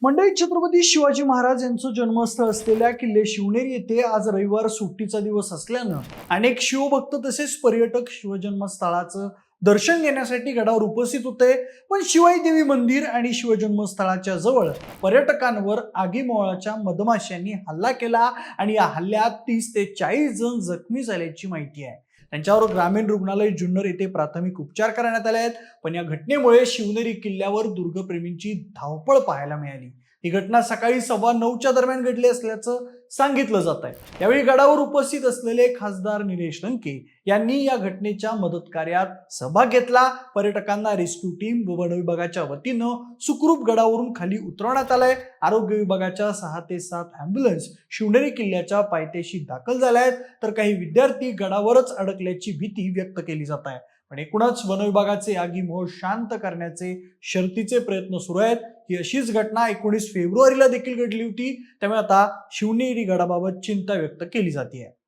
मंडळी, छत्रपती शिवाजी महाराज यांचं जन्मस्थळ असलेल्या किल्ले शिवनेरी येथे आज रविवार सुट्टीचा दिवस असल्यानं अनेक शिवभक्त तसेच पर्यटक शिवजन्मस्थळाचं दर्शन घेण्यासाठी गडावर उपस्थित होते. पण शिवाई देवी मंदिर आणि शिवजन्मस्थळाच्या जवळ पर्यटकांवर आगीमोळाच्या मधमाश्यांनी हल्ला केला आणि या हल्ल्यात 30 ते 40 जण जखमी झाल्याची माहिती आहे. त्यांच्यावर ग्रामीण रुग्णालय जुन्नर येथे प्राथमिक उपचार करण्यात आले आहेत. पण या घटनेमुळे शिवनेरी किल्ल्यावर दुर्गप्रेमींची धावपळ पाहायला मिळाली. ही घटना सकाळी 9:15च्या दरम्यान घडली असल्याचं सांगितलं जात आहे. यावेळी गडावर उपस्थित असलेले खासदार निलेश लंके यांनी या घटनेच्या मदत कार्यात सहभाग घेतला. पर्यटकांना रेस्क्यू टीम व वन विभागाच्या वतीनं सुखरूप गडावरून खाली उतरवण्यात आलंय. आरोग्य विभागाच्या 6 ते 7 अँब्युलन्स शिवनेरी किल्ल्याच्या पायथ्याशी दाखल झाल्या आहेत, तर काही विद्यार्थी गडावरच अडकल्याची भीती व्यक्त केली जात आहे. पण एकूणच वन विभागाचे आगीमोह शांत करण्याचे शर्थीचे प्रयत्न सुरू आहेत. ही अशीच घटना 19 फेब्रुवारीला देखील घडली होती. त्यामुळे आता शिवनेरी गडाबाबत चिंता व्यक्त केली जाते.